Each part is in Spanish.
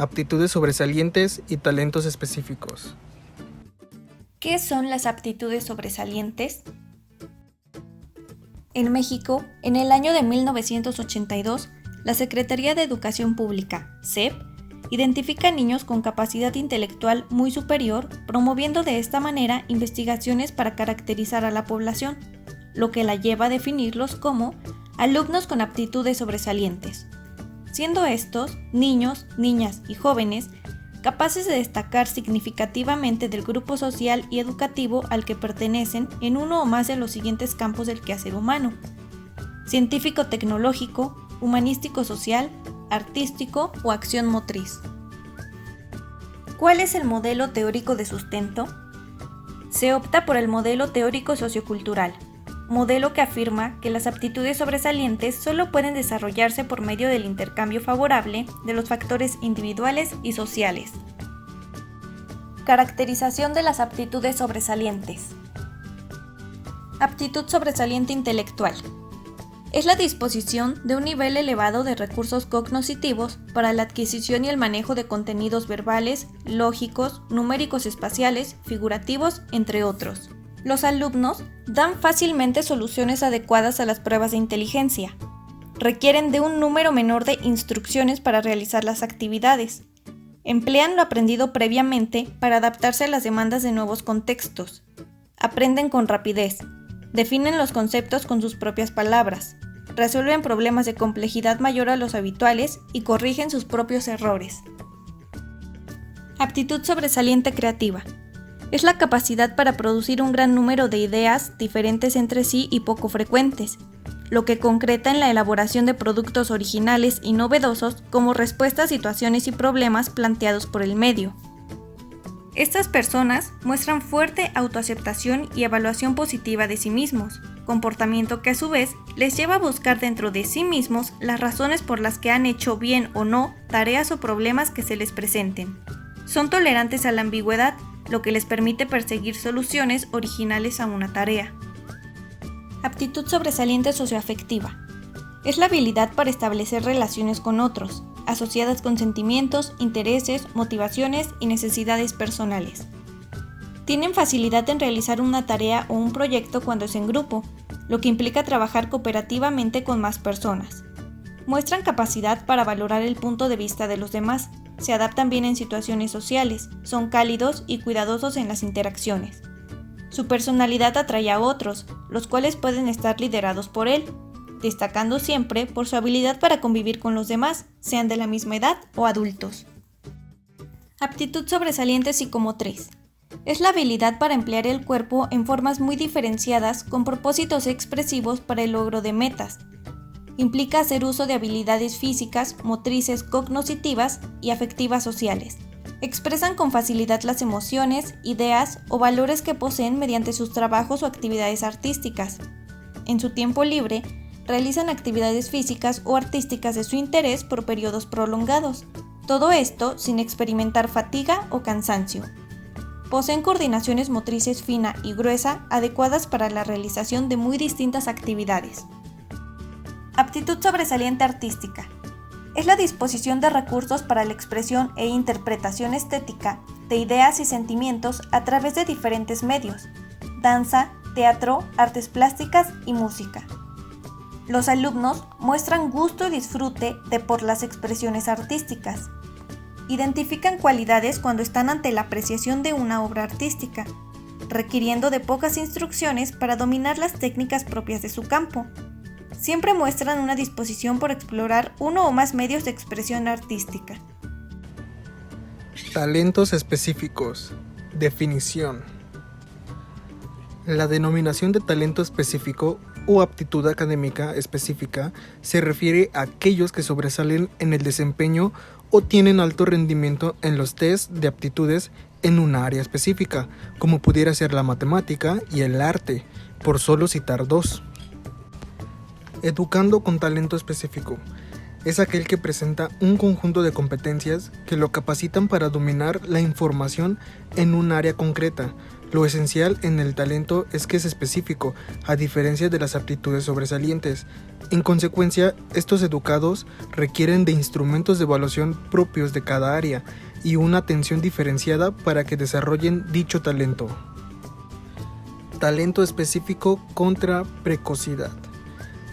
aptitudes sobresalientes y talentos específicos. ¿Qué son las aptitudes sobresalientes? En México, en el año de 1982, la Secretaría de Educación Pública, SEP, identifica niños con capacidad intelectual muy superior, promoviendo de esta manera investigaciones para caracterizar a la población, lo que la lleva a definirlos como alumnos con aptitudes sobresalientes, siendo estos niños, niñas y jóvenes capaces de destacar significativamente del grupo social y educativo al que pertenecen en uno o más de los siguientes campos del quehacer humano: científico-tecnológico, humanístico-social, artístico o acción motriz. ¿Cuál es el modelo teórico de sustento? Se opta por el modelo teórico sociocultural, modelo que afirma que las aptitudes sobresalientes solo pueden desarrollarse por medio del intercambio favorable de los factores individuales y sociales. Caracterización de las aptitudes sobresalientes. Aptitud sobresaliente intelectual. Es la disposición de un nivel elevado de recursos cognitivos para la adquisición y el manejo de contenidos verbales, lógicos, numéricos espaciales, figurativos, entre otros. Los alumnos dan fácilmente soluciones adecuadas a las pruebas de inteligencia. Requieren de un número menor de instrucciones para realizar las actividades. Emplean lo aprendido previamente para adaptarse a las demandas de nuevos contextos. Aprenden con rapidez. Definen los conceptos con sus propias palabras. Resuelven problemas de complejidad mayor a los habituales y corrigen sus propios errores. Aptitud sobresaliente creativa. Es la capacidad para producir un gran número de ideas diferentes entre sí y poco frecuentes, lo que concreta en la elaboración de productos originales y novedosos como respuesta a situaciones y problemas planteados por el medio. Estas personas muestran fuerte autoaceptación y evaluación positiva de sí mismos, comportamiento que a su vez les lleva a buscar dentro de sí mismos las razones por las que han hecho bien o no tareas o problemas que se les presenten. Son tolerantes a la ambigüedad, lo que les permite perseguir soluciones originales a una tarea. Aptitud sobresaliente socioafectiva. Es la habilidad para establecer relaciones con otros, asociadas con sentimientos, intereses, motivaciones y necesidades personales. Tienen facilidad en realizar una tarea o un proyecto cuando es en grupo, lo que implica trabajar cooperativamente con más personas. Muestran capacidad para valorar el punto de vista de los demás, se adaptan bien en situaciones sociales, son cálidos y cuidadosos en las interacciones. Su personalidad atrae a otros, los cuales pueden estar liderados por él, destacando siempre por su habilidad para convivir con los demás, sean de la misma edad o adultos. Aptitud sobresaliente psicomotriz. Es la habilidad para emplear el cuerpo en formas muy diferenciadas con propósitos expresivos para el logro de metas. Implica hacer uso de habilidades físicas, motrices, cognitivas y afectivas sociales. Expresan con facilidad las emociones, ideas o valores que poseen mediante sus trabajos o actividades artísticas. En su tiempo libre, realizan actividades físicas o artísticas de su interés por periodos prolongados. Todo esto sin experimentar fatiga o cansancio. Poseen coordinaciones motrices fina y gruesa adecuadas para la realización de muy distintas actividades. Aptitud sobresaliente artística. Es la disposición de recursos para la expresión e interpretación estética de ideas y sentimientos a través de diferentes medios: danza, teatro, artes plásticas y música. Los alumnos muestran gusto y disfrute por las expresiones artísticas. Identifican cualidades cuando están ante la apreciación de una obra artística, requiriendo de pocas instrucciones para dominar las técnicas propias de su campo. Siempre muestran una disposición por explorar uno o más medios de expresión artística. Talentos específicos. Definición. La denominación de talento específico o aptitud académica específica se refiere a aquellos que sobresalen en el desempeño o tienen alto rendimiento en los test de aptitudes en una área específica, como pudiera ser la matemática y el arte, por solo citar dos. Educando con talento específico. Es aquel que presenta un conjunto de competencias que lo capacitan para dominar la información en un área concreta, Lo esencial en el talento es que es específico, a diferencia de las aptitudes sobresalientes. En consecuencia, estos educados requieren de instrumentos de evaluación propios de cada área y una atención diferenciada para que desarrollen dicho talento. Talento específico contra precocidad.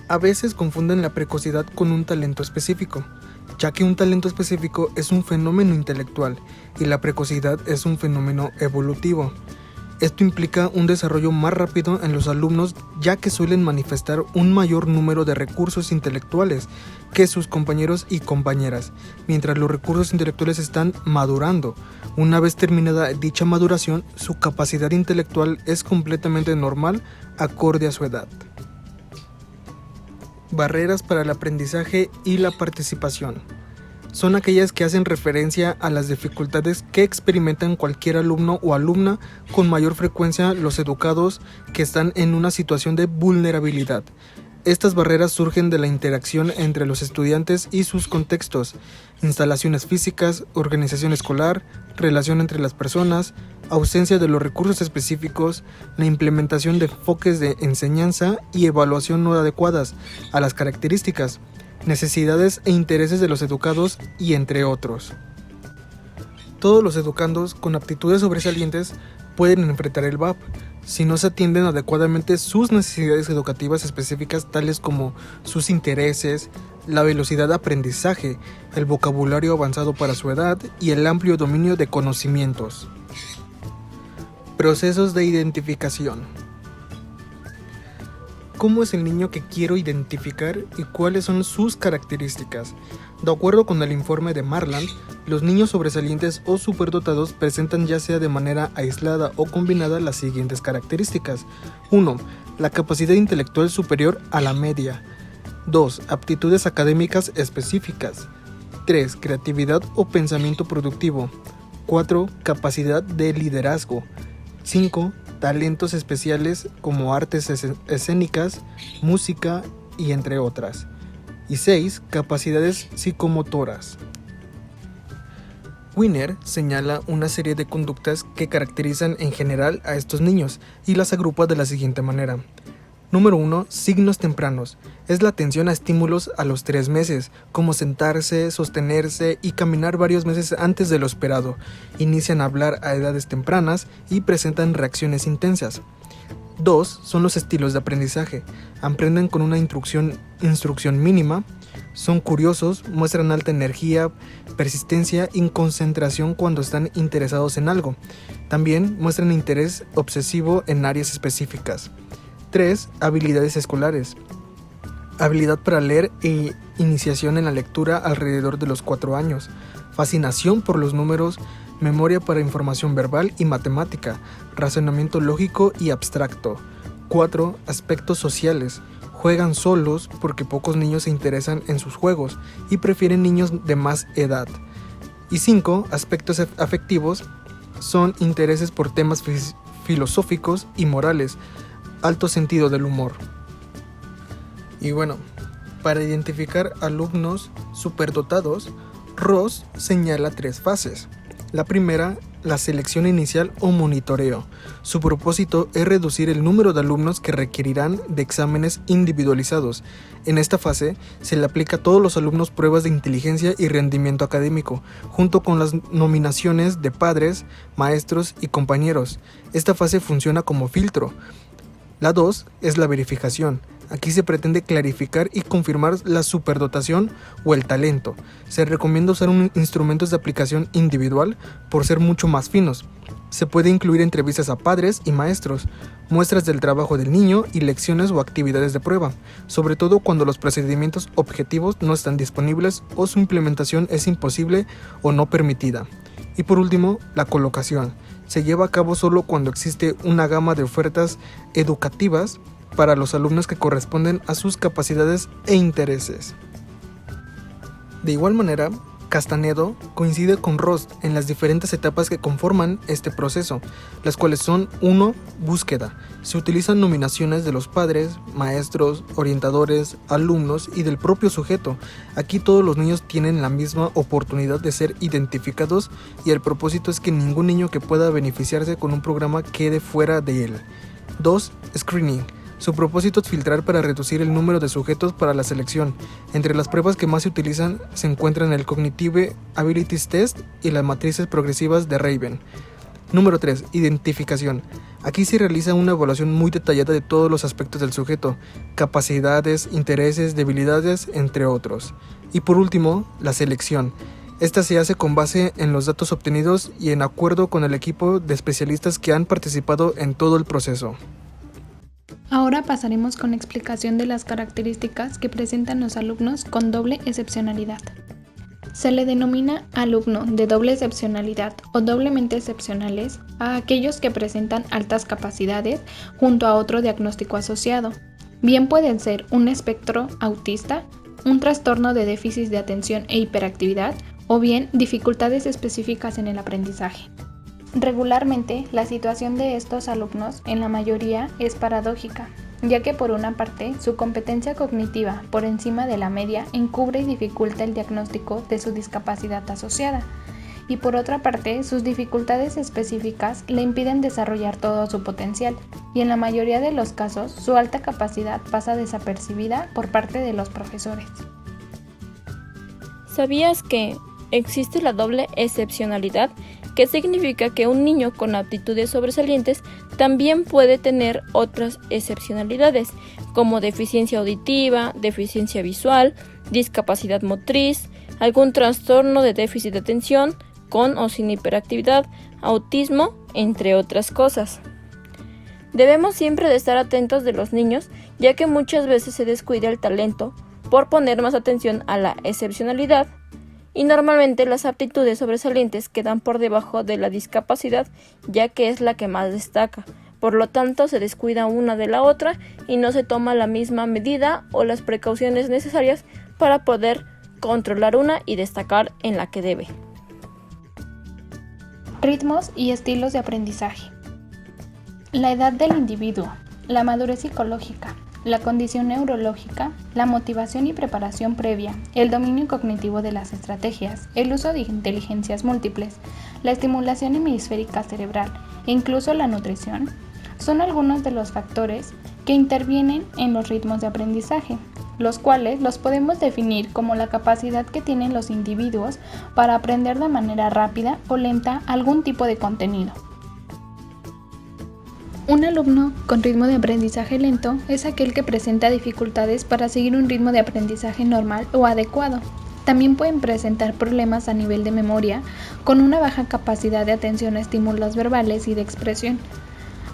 A veces confunden la precocidad con un talento específico, ya que un talento específico es un fenómeno intelectual y la precocidad es un fenómeno evolutivo. Esto implica un desarrollo más rápido en los alumnos, ya que suelen manifestar un mayor número de recursos intelectuales que sus compañeros y compañeras, mientras los recursos intelectuales están madurando. Una vez terminada dicha maduración, su capacidad intelectual es completamente normal, acorde a su edad. Barreras para el aprendizaje y la participación. Son aquellas que hacen referencia a las dificultades que experimentan cualquier alumno o alumna, con mayor frecuencia los educados que están en una situación de vulnerabilidad. Estas barreras surgen de la interacción entre los estudiantes y sus contextos, instalaciones físicas, organización escolar, relación entre las personas, ausencia de los recursos específicos, la implementación de enfoques de enseñanza y evaluación no adecuadas a las características, necesidades e intereses de los educados y entre otros. Todos los educandos con aptitudes sobresalientes pueden enfrentar el VAP si no se atienden adecuadamente sus necesidades educativas específicas, tales como sus intereses, la velocidad de aprendizaje, el vocabulario avanzado para su edad y el amplio dominio de conocimientos. Procesos de identificación. ¿Cómo es el niño que quiero identificar y cuáles son sus características? De acuerdo con el informe de Marland, los niños sobresalientes o superdotados presentan, ya sea de manera aislada o combinada, las siguientes características. 1. La capacidad intelectual superior a la media. 2. Aptitudes académicas específicas. 3. Creatividad o pensamiento productivo. 4. Capacidad de liderazgo. 5. Talentos especiales como artes escénicas, música y entre otras. Y 6. Capacidades psicomotoras. Wiener señala una serie de conductas que caracterizan en general a estos niños y las agrupa de la siguiente manera. Número 1. Signos tempranos. Es la atención a estímulos a los 3 meses, como sentarse, sostenerse y caminar varios meses antes de lo esperado. Inician a hablar a edades tempranas y presentan reacciones intensas. 2. Son los estilos de aprendizaje. Aprenden con una instrucción mínima. Son curiosos, muestran alta energía, persistencia y concentración cuando están interesados en algo. También muestran interés obsesivo en áreas específicas. 3. Habilidades escolares. Habilidad para leer e iniciación en la lectura alrededor de los 4 años. Fascinación por los números, memoria para información verbal y matemática, razonamiento lógico y abstracto. 4. Aspectos sociales. Juegan solos porque pocos niños se interesan en sus juegos y prefieren niños de más edad. Y 5. Aspectos afectivos. Son intereses por temas filosóficos y morales. Alto sentido del humor. Y bueno, para identificar alumnos superdotados, Ross señala 3 fases. La primera, la selección inicial o monitoreo. Su propósito es reducir el número de alumnos que requerirán de exámenes individualizados. En esta fase se le aplica a todos los alumnos pruebas de inteligencia y rendimiento académico, junto con las nominaciones de padres, maestros y compañeros. Esta fase funciona como filtro. La 2 es la verificación. Aquí se pretende clarificar y confirmar la superdotación o el talento. Se recomienda usar instrumentos de aplicación individual por ser mucho más finos. Se puede incluir entrevistas a padres y maestros, muestras del trabajo del niño y lecciones o actividades de prueba, sobre todo cuando los procedimientos objetivos no están disponibles o su implementación es imposible o no permitida. Y por último, la colocación. Se lleva a cabo solo cuando existe una gama de ofertas educativas para los alumnos que corresponden a sus capacidades e intereses. De igual manera, Castanedo coincide con Rost en las diferentes etapas que conforman este proceso, las cuales son 1. Búsqueda. Se utilizan nominaciones de los padres, maestros, orientadores, alumnos y del propio sujeto. Aquí todos los niños tienen la misma oportunidad de ser identificados y el propósito es que ningún niño que pueda beneficiarse con un programa quede fuera de él. 2. Screening. Su propósito es filtrar para reducir el número de sujetos para la selección. Entre las pruebas que más se utilizan se encuentran el Cognitive Abilities Test y las matrices progresivas de Raven. Número 3. Identificación. Aquí se realiza una evaluación muy detallada de todos los aspectos del sujeto, capacidades, intereses, debilidades, entre otros. Y por último, la selección. Esta se hace con base en los datos obtenidos y en acuerdo con el equipo de especialistas que han participado en todo el proceso. Ahora pasaremos con la explicación de las características que presentan los alumnos con doble excepcionalidad. Se le denomina alumno de doble excepcionalidad o doblemente excepcionales a aquellos que presentan altas capacidades junto a otro diagnóstico asociado. Bien pueden ser un espectro autista, un trastorno de déficit de atención e hiperactividad o bien dificultades específicas en el aprendizaje. Regularmente, la situación de estos alumnos en la mayoría es paradójica, ya que por una parte su competencia cognitiva por encima de la media encubre y dificulta el diagnóstico de su discapacidad asociada, y por otra parte sus dificultades específicas le impiden desarrollar todo su potencial, y en la mayoría de los casos su alta capacidad pasa desapercibida por parte de los profesores. ¿Sabías que existe la doble excepcionalidad? Que significa que un niño con aptitudes sobresalientes también puede tener otras excepcionalidades, como deficiencia auditiva, deficiencia visual, discapacidad motriz, algún trastorno de déficit de atención, con o sin hiperactividad, autismo, entre otras cosas. Debemos siempre de estar atentos de los niños, ya que muchas veces se descuida el talento por poner más atención a la excepcionalidad, y normalmente las aptitudes sobresalientes quedan por debajo de la discapacidad, ya que es la que más destaca. Por lo tanto, se descuida una de la otra y no se toma la misma medida o las precauciones necesarias para poder controlar una y destacar en la que debe. Ritmos y estilos de aprendizaje. La edad del individuo, la madurez psicológica, la condición neurológica, la motivación y preparación previa, el dominio cognitivo de las estrategias, el uso de inteligencias múltiples, la estimulación hemisférica cerebral e incluso la nutrición, son algunos de los factores que intervienen en los ritmos de aprendizaje, los cuales los podemos definir como la capacidad que tienen los individuos para aprender de manera rápida o lenta algún tipo de contenido. Un alumno con ritmo de aprendizaje lento es aquel que presenta dificultades para seguir un ritmo de aprendizaje normal o adecuado. También pueden presentar problemas a nivel de memoria, con una baja capacidad de atención a estímulos verbales y de expresión.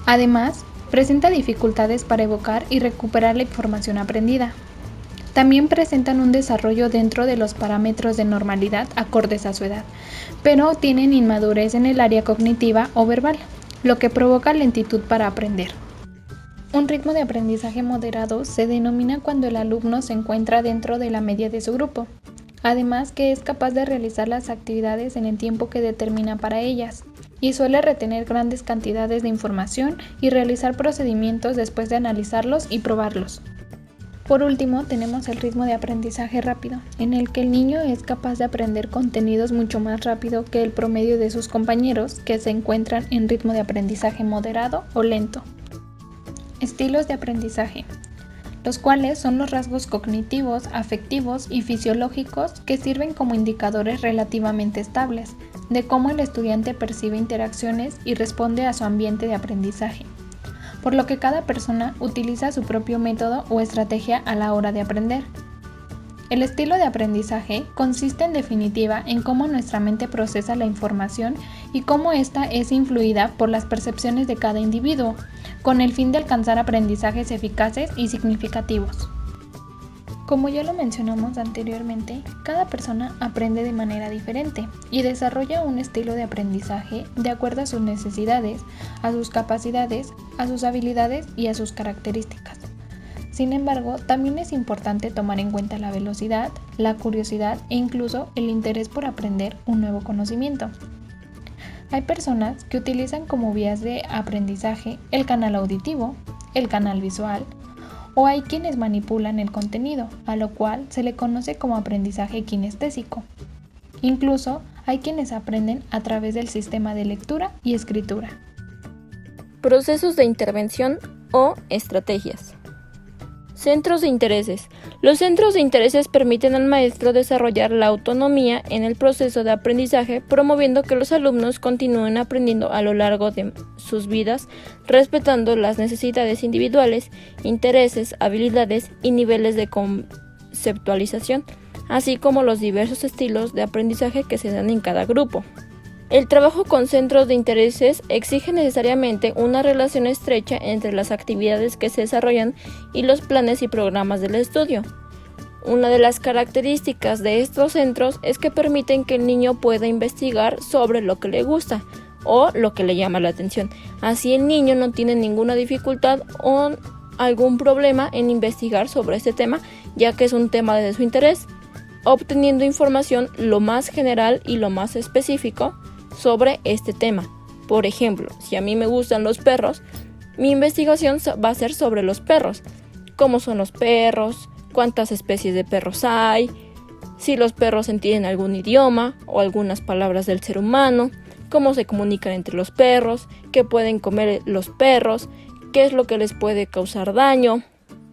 Además, presenta dificultades para evocar y recuperar la información aprendida. También presentan un desarrollo dentro de los parámetros de normalidad acordes a su edad, pero tienen inmadurez en el área cognitiva o verbal, lo que provoca lentitud para aprender. Un ritmo de aprendizaje moderado se denomina cuando el alumno se encuentra dentro de la media de su grupo, además que es capaz de realizar las actividades en el tiempo que determina para ellas, y suele retener grandes cantidades de información y realizar procedimientos después de analizarlos y probarlos. Por último, tenemos el ritmo de aprendizaje rápido, en el que el niño es capaz de aprender contenidos mucho más rápido que el promedio de sus compañeros que se encuentran en ritmo de aprendizaje moderado o lento. Estilos de aprendizaje, los cuales son los rasgos cognitivos, afectivos y fisiológicos que sirven como indicadores relativamente estables de cómo el estudiante percibe interacciones y responde a su ambiente de aprendizaje, por lo que cada persona utiliza su propio método o estrategia a la hora de aprender. El estilo de aprendizaje consiste en definitiva en cómo nuestra mente procesa la información y cómo ésta es influida por las percepciones de cada individuo, con el fin de alcanzar aprendizajes eficaces y significativos. Como ya lo mencionamos anteriormente, cada persona aprende de manera diferente y desarrolla un estilo de aprendizaje de acuerdo a sus necesidades, a sus capacidades, a sus habilidades y a sus características. Sin embargo, también es importante tomar en cuenta la velocidad, la curiosidad e incluso el interés por aprender un nuevo conocimiento. Hay personas que utilizan como vías de aprendizaje el canal auditivo, el canal visual, o hay quienes manipulan el contenido, a lo cual se le conoce como aprendizaje kinestésico. Incluso hay quienes aprenden a través del sistema de lectura y escritura. Procesos de intervención o estrategias. Centros de intereses. Los centros de intereses permiten al maestro desarrollar la autonomía en el proceso de aprendizaje, promoviendo que los alumnos continúen aprendiendo a lo largo de sus vidas, respetando las necesidades individuales, intereses, habilidades y niveles de conceptualización, así como los diversos estilos de aprendizaje que se dan en cada grupo. El trabajo con centros de intereses exige necesariamente una relación estrecha entre las actividades que se desarrollan y los planes y programas del estudio. Una de las características de estos centros es que permiten que el niño pueda investigar sobre lo que le gusta o lo que le llama la atención. Así el niño no tiene ninguna dificultad o algún problema en investigar sobre este tema, ya que es un tema de su interés, obteniendo información lo más general y lo más específico sobre este tema. Por ejemplo, si a mí me gustan los perros, mi investigación va a ser sobre los perros. ¿Cómo son los perros? ¿Cuántas especies de perros hay? Si los perros entienden algún idioma o algunas palabras del ser humano. ¿Cómo se comunican entre los perros? ¿Qué pueden comer los perros? ¿Qué es lo que les puede causar daño?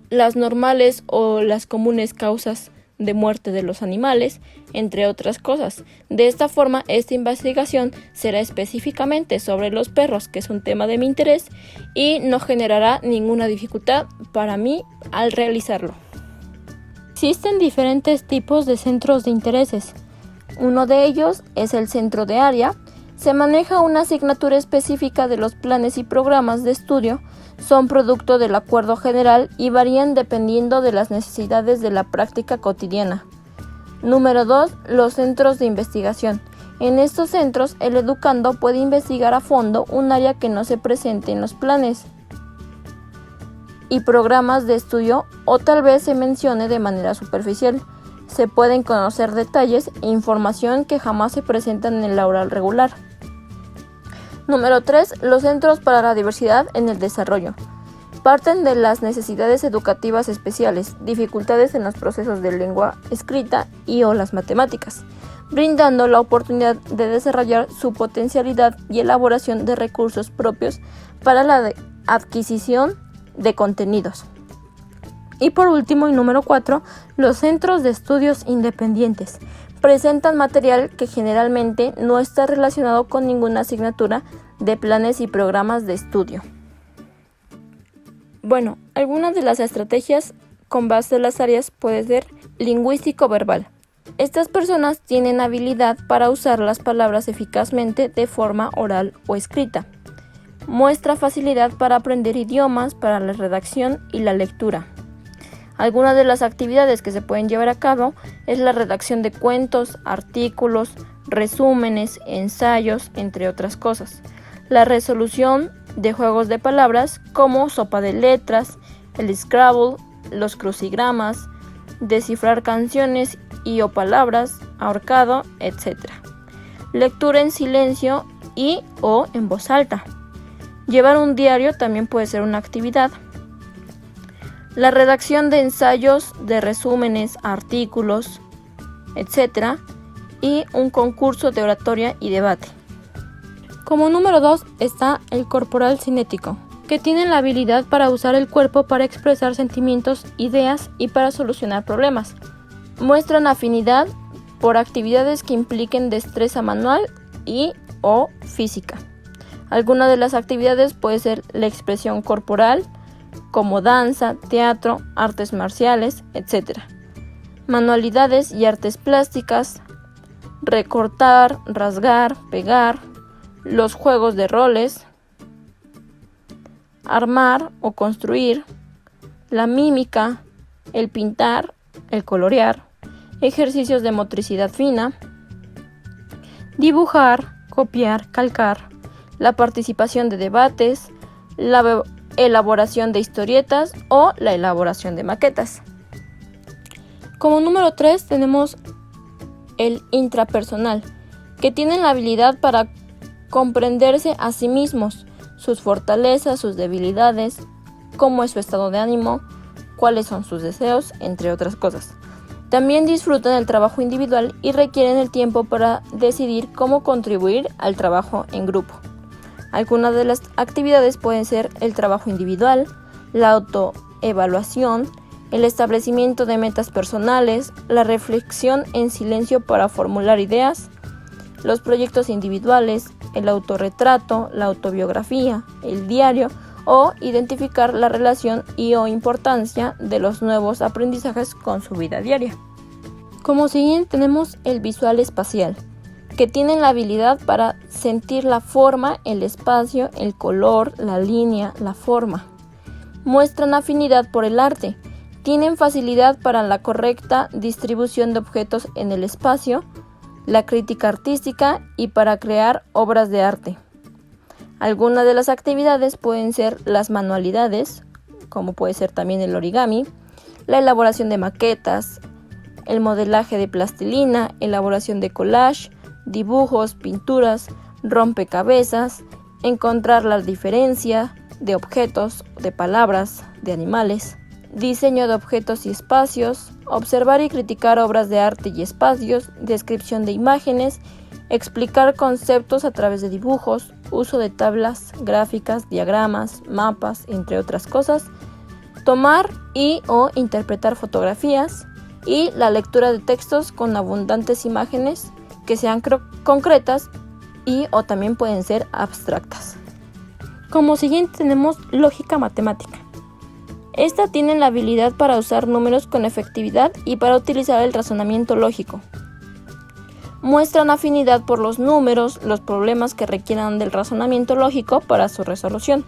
Las normales o las comunes causas de muerte de los animales, entre otras cosas. De esta forma, esta investigación será específicamente sobre los perros, que es un tema de mi interés, y no generará ninguna dificultad para mí al realizarlo. Existen diferentes tipos de centros de intereses. Uno de ellos es el centro de área. Se maneja una asignatura específica de los planes y programas de estudio. Son producto del acuerdo general y varían dependiendo de las necesidades de la práctica cotidiana. Número 2. Los centros de investigación. En estos centros, el educando puede investigar a fondo un área que no se presente en los planes y programas de estudio o tal vez se mencione de manera superficial. Se pueden conocer detalles e información que jamás se presentan en el aula regular. Número 3. Los centros para la diversidad en el desarrollo. Parten de las necesidades educativas especiales, dificultades en los procesos de lengua escrita y o las matemáticas, brindando la oportunidad de desarrollar su potencialidad y elaboración de recursos propios para la adquisición de contenidos. Y por último, y número 4, los centros de estudios independientes. Presentan material que generalmente no está relacionado con ninguna asignatura de planes y programas de estudio. Bueno, algunas de las estrategias con base en las áreas puede ser lingüístico-verbal. Estas personas tienen habilidad para usar las palabras eficazmente de forma oral o escrita. Muestra facilidad para aprender idiomas, para la redacción y la lectura. Algunas de las actividades que se pueden llevar a cabo es la redacción de cuentos, artículos, resúmenes, ensayos, entre otras cosas. La resolución de juegos de palabras como sopa de letras, el Scrabble, los crucigramas, descifrar canciones y o palabras, ahorcado, etc. Lectura en silencio y o en voz alta. Llevar un diario también puede ser una actividad. La redacción de ensayos, de resúmenes, artículos, etc. y un concurso de oratoria y debate. Como número 2 está el corporal cinético, que tiene la habilidad para usar el cuerpo para expresar sentimientos, ideas y para solucionar problemas. Muestran afinidad por actividades que impliquen destreza manual y o física. Algunas de las actividades puede ser la expresión corporal, como danza, teatro, artes marciales, etc. Manualidades y artes plásticas, recortar, rasgar, pegar, los juegos de roles, armar o construir, la mímica, el pintar, el colorear, ejercicios de motricidad fina, dibujar, copiar, calcar, la participación de debates, la elaboración de historietas o la elaboración de maquetas. Como número 3 tenemos el intrapersonal, que tienen la habilidad para comprenderse a sí mismos, sus fortalezas, sus debilidades, cómo es su estado de ánimo, cuáles son sus deseos, entre otras cosas. También disfrutan el trabajo individual y requieren el tiempo para decidir cómo contribuir al trabajo en grupo. Algunas de las actividades pueden ser el trabajo individual, la autoevaluación, el establecimiento de metas personales, la reflexión en silencio para formular ideas, los proyectos individuales, el autorretrato, la autobiografía, el diario o identificar la relación o importancia de los nuevos aprendizajes con su vida diaria. Como siguiente tenemos el visual espacial, que tienen la habilidad para sentir la forma, el espacio, el color, la línea, la forma. Muestran afinidad por el arte, tienen facilidad para la correcta distribución de objetos en el espacio, la crítica artística y para crear obras de arte. Algunas de las actividades pueden ser las manualidades, como puede ser también el origami, la elaboración de maquetas, el modelaje de plastilina, elaboración de collage, dibujos, pinturas, rompecabezas, encontrar la diferencia de objetos, de palabras, de animales, diseño de objetos y espacios, observar y criticar obras de arte y espacios, descripción de imágenes, explicar conceptos a través de dibujos, uso de tablas gráficas, diagramas, mapas, entre otras cosas, tomar o interpretar fotografías y la lectura de textos con abundantes imágenes que sean concretas o también pueden ser abstractas. Como siguiente tenemos lógica matemática. Esta tiene la habilidad para usar números con efectividad y para utilizar el razonamiento lógico. Muestran afinidad por los números, los problemas que requieran del razonamiento lógico para su resolución.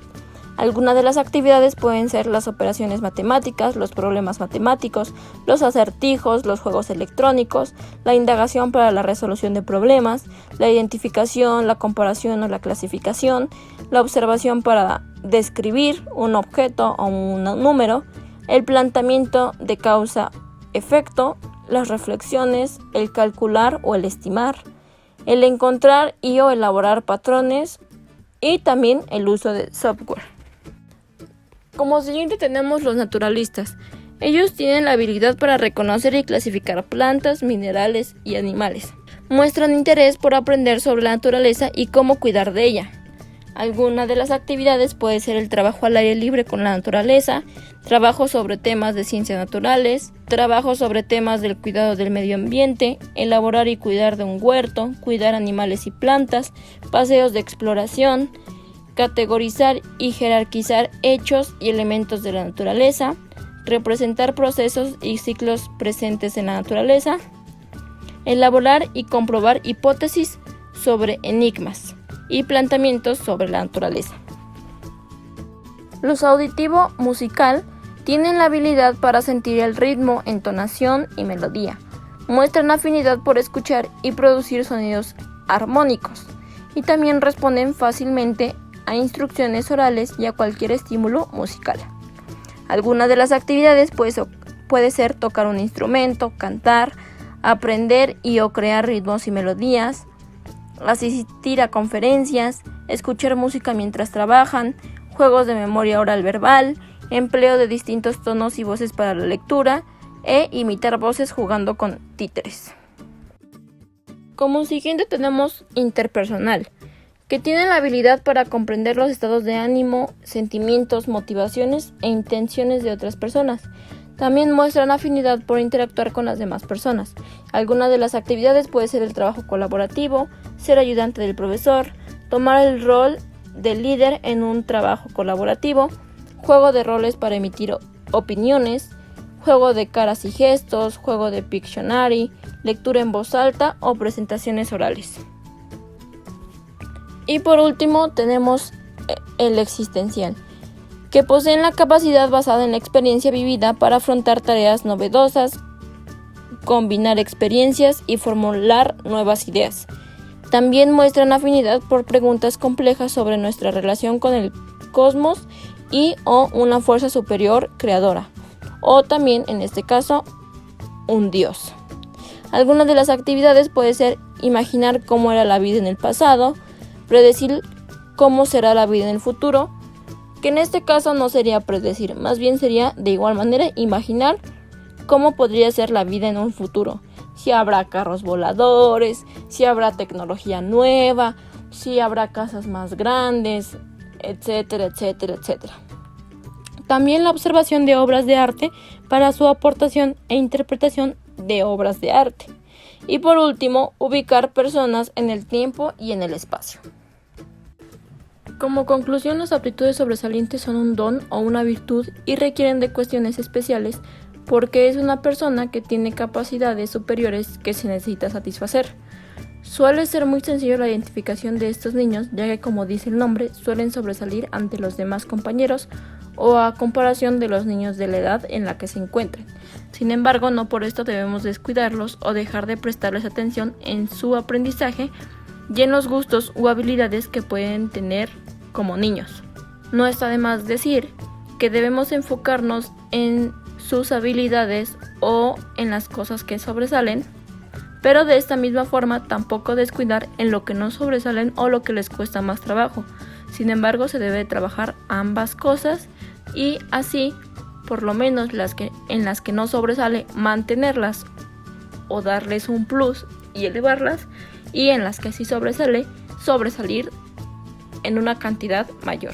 Algunas de las actividades pueden ser las operaciones matemáticas, los problemas matemáticos, los acertijos, los juegos electrónicos, la indagación para la resolución de problemas, la identificación, la comparación o la clasificación, la observación para describir un objeto o un número, el planteamiento de causa-efecto, las reflexiones, el calcular o el estimar, el encontrar o elaborar patrones y también el uso de software. Como siguiente tenemos los naturalistas. Ellos tienen la habilidad para reconocer y clasificar plantas, minerales y animales. Muestran interés por aprender sobre la naturaleza y cómo cuidar de ella. Alguna de las actividades puede ser el trabajo al aire libre con la naturaleza, trabajo sobre temas de ciencias naturales, trabajo sobre temas del cuidado del medio ambiente, elaborar y cuidar de un huerto, cuidar animales y plantas, paseos de exploración, categorizar y jerarquizar hechos y elementos de la naturaleza, representar procesos y ciclos presentes en la naturaleza, elaborar y comprobar hipótesis sobre enigmas y planteamientos sobre la naturaleza. Los auditivo-musical tienen la habilidad para sentir el ritmo, entonación y melodía. Muestran afinidad por escuchar y producir sonidos armónicos y también responden fácilmente a instrucciones orales y a cualquier estímulo musical. Algunas de las actividades puede ser tocar un instrumento, cantar, aprender o crear ritmos y melodías, asistir a conferencias, escuchar música mientras trabajan, juegos de memoria oral verbal, empleo de distintos tonos y voces para la lectura imitar voces jugando con títeres. Como siguiente tenemos interpersonal, que tiene la habilidad para comprender los estados de ánimo, sentimientos, motivaciones e intenciones de otras personas. También muestran afinidad por interactuar con las demás personas. Algunas de las actividades puede ser el trabajo colaborativo, ser ayudante del profesor, tomar el rol de líder en un trabajo colaborativo, juego de roles para emitir opiniones, juego de caras y gestos, juego de Pictionary, lectura en voz alta o presentaciones orales. Y por último tenemos el existencial, que poseen la capacidad basada en la experiencia vivida para afrontar tareas novedosas, combinar experiencias y formular nuevas ideas. También muestran afinidad por preguntas complejas sobre nuestra relación con el cosmos y o una fuerza superior creadora, o también en este caso un dios. Algunas de las actividades puede ser imaginar cómo era la vida en el pasado, predecir cómo será la vida en el futuro, que en este caso no sería predecir, más bien sería de igual manera imaginar cómo podría ser la vida en un futuro, si habrá carros voladores, si habrá tecnología nueva, si habrá casas más grandes, etcétera, etcétera, etcétera. También la observación de obras de arte para su aportación e interpretación de obras de arte. Y por último, ubicar personas en el tiempo y en el espacio. Como conclusión, las aptitudes sobresalientes son un don o una virtud y requieren de cuestiones especiales porque es una persona que tiene capacidades superiores que se necesita satisfacer. Suele ser muy sencillo la identificación de estos niños, ya que como dice el nombre, suelen sobresalir ante los demás compañeros o a comparación de los niños de la edad en la que se encuentren. Sin embargo, no por esto debemos descuidarlos o dejar de prestarles atención en su aprendizaje y en los gustos u habilidades que pueden tener como niños. No está de más decir que debemos enfocarnos en sus habilidades o en las cosas que sobresalen, pero de esta misma forma tampoco descuidar en lo que no sobresalen o lo que les cuesta más trabajo. Sin embargo, se debe trabajar ambas cosas y así, por lo menos en las que no sobresale, mantenerlas o darles un plus y elevarlas, y en las que sí sobresale, sobresalir en una cantidad mayor.